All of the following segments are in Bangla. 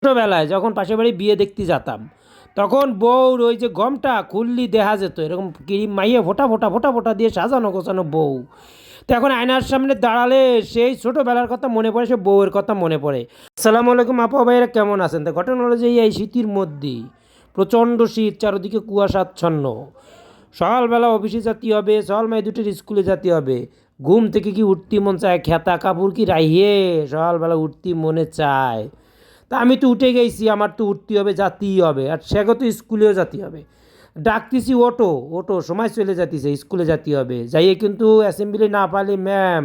ছোটোবেলায় যখন পাশের বাড়ি বিয়ে দেখতে যেতাম, তখন বউর ওই যে গমটা খুললি দেখা যেত এরকম ক্রিম মাইয়ে ফোটা ফোটা ফোটা ফোটা দিয়ে সাজানো গোছানো বউ। তো এখন আয়নার সামনে দাঁড়ালে সেই ছোটোবেলার কথা মনে পড়ে, সে বউয়ের কথা মনে পড়ে। আসসালামু আলাইকুম আপা ভাইয়েরা, কেমন আছেন? তো ঘটনা হলো যে এই শীতের মধ্যেই প্রচণ্ড শীত, চারদিকে কুয়াশাচ্ছন্ন। সকালবেলা অফিসে যেতে হবে, সকাল মেয়ে দুটোর স্কুলে যেতে হবে। ঘুম থেকে কি উঠতে মন চায়, খেতা কাপড় কি রাইয়ে সকালবেলা উঠতে মনে চায়। তা আমি তো উঠে গেছি, আমার তো উঠতে হবে, যেতেই হবে। আর সেগো তো স্কুলেও যেতে হবে। ডাকতেছি ওটো ওটো, সময় চলে যাতিছে, স্কুলে যেতে হবে। যাইয়ে কিন্তু অ্যাসেম্বলি না পারলে ম্যাম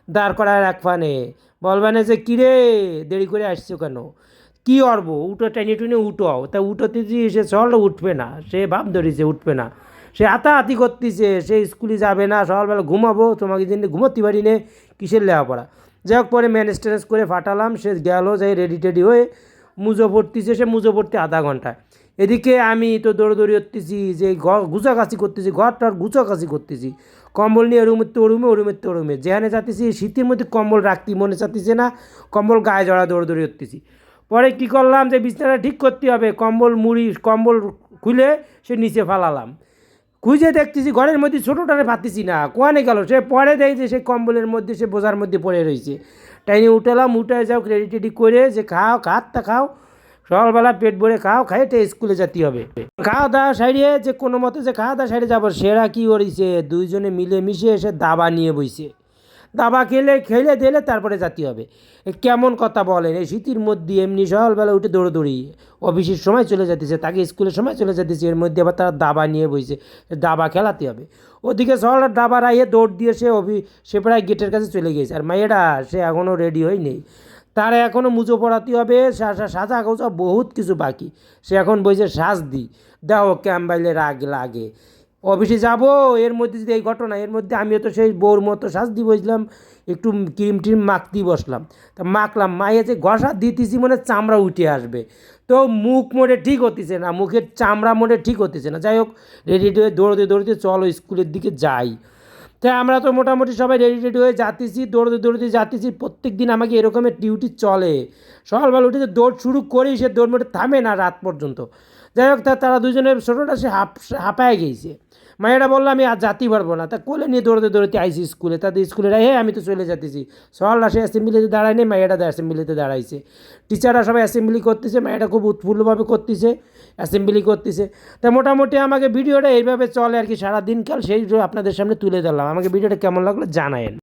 দাঁড় করায় রাখবানে, বলবানে যে কিরে দেরি করে আসছো কেন, কী করবো, উঠো টেনে টুনে উঠো। তা উঠোতে যে সে সকালটা উঠবে না, সে ভাব ধরেছে উঠবে না, সে হাতাহাতি করতেছে, সে স্কুলে যাবে না, সকালবেলা ঘুমাবো, তোমাকে দিন ঘুমোতে পারি নে, কিসের লেখাপড়া। যাই হোক, পরে ম্যানেজ ট্যানেজ করে ফাটালাম, সে গেল, যাই রেডি টেডি হয়ে মুজো পড়তেছে, সে মুজো পড়তে আধা ঘন্টায়। এদিকে আমি তো দৌড়দৌড়ি করতেছি, যে গুছাকাছি করতেছি, ঘরটার গুছাকাছি করতেছি, কম্বল নিয়ে রুমের তো রুমে, ও রুমের তো রুমে, যেখানে যাতেছি শীতের মধ্যে কম্বল রাখতে মনে চাচ্তেছে না, কম্বল গায়ে জড়া দৌড়দৌড়ি করতেছি। পরে কী করলাম, যে বিছানাটা ঠিক করতে হবে, কম্বল মুড়ি কম্বল খুলে সে নিচে ফালালাম। খুঁজে দেখতেছি ঘরের মধ্যে ছোটোটারে পাচ্ছি না, কোয়ানে গেল, সে পরে দেয় যে সে কম্বলের মধ্যে, সে বোঝার মধ্যে পড়ে রয়েছে। টাইনে উঠালাম, উঠে যাও রেডি টেডি করে, যে খাও খাতটা খাও, সকালবেলা পেট ভরে খাও, খাইতে স্কুলে যেতে হবে। খাওয়া দাওয়া সারিয়ে যে কোনো মতে যে খাওয়া দাওয়া সারিয়ে যাবো, সেরা কী করেছে, দুইজনে মিলে মিশে এসে দাবা নিয়ে বইছে। দাবা খেলে দিলে তারপরে যেতে হবে। কেমন কথা বলেন, এই শীতের মধ্যে এমনি সকালবেলা উঠে দৌড়োদৌড়ি, অফিসের সময় চলে যেতেছে, তাকে স্কুলের সময় চলে যেতেছে, এর মধ্যে আবার তারা দাবা নিয়ে বইছে, দাবা খেলাতে হবে। ওদিকে সকালের দাবা রাইয়ে দৌড় দিয়ে সে প্রায় গেটের কাছে চলে গিয়েছে। আর মাইয়েরা সে এখনও রেডি হয়ে নেই, তার এখনও মুজো পড়াতে হবে, সাজা গোজা বহুত কিছু বাকি। সে এখন বইছে সাজ দিই, দাও ক্যাম্বাইলে রাগ লাগে, অফিসে যাব। এর মধ্যে যদি এই ঘটনা, এর মধ্যে আমিও তো সেই বউর মতো সাজ দিয়ে বসলাম, একটু ক্রিম ট্রিম মাখতে বসলাম। তা মাখলাম, মাইয়ে যে ঘষা দিতেছি মনে চামড়া উঠে আসবে, তো মুখ মোড়ে ঠিক হতেছে না, মুখের চামড়া মোড়ে ঠিক হতেছে না। যাই হোক, রেডি হয়ে দৌড়তে দৌড়তে চলো স্কুলের দিকে যাই। তাই আমরা তো মোটামুটি সবাই রেডি টেডি হয়ে যাতেছি, দৌড়তে দৌড়তে যাতেছি। প্রত্যেক দিন আমাকে এরকমের ডিউটি চলে, সকালবেলা উঠে যে দৌড় শুরু করি, সে দৌড় মোটে থামে না রাত পর্যন্ত। যাই হোক, তারা দুজনের ছোটোটা সে হাঁপায় গিয়েছে। মায়েরা বললো আমি আর যেতেই পারবো না, তা কোলে নিয়ে দৌড়তে দৌড়তে আইসি স্কুলে। তাদের স্কুলে হে আমি তো চলে যেতেছি। সকাল আসে অ্যাসেম্বলিতে দাঁড়ায় নেই, মায়েরা অ্যাসেম্বলিতে দাঁড়াইছে। টিচাররা সবাই অ্যাসেম্বলি করতেছে, মায়েরা খুব উৎফুল্লভাবে করতেছে, অ্যাসেম্বলি করতেছে। তা মোটামুটি আমাকে ভিডিওটা এইভাবে চলে আর কি সারাদিনকাল, সেই আপনাদের সামনে তুলে ধরলাম। আমাকে ভিডিওটা কেমন লাগলো জানায়েন।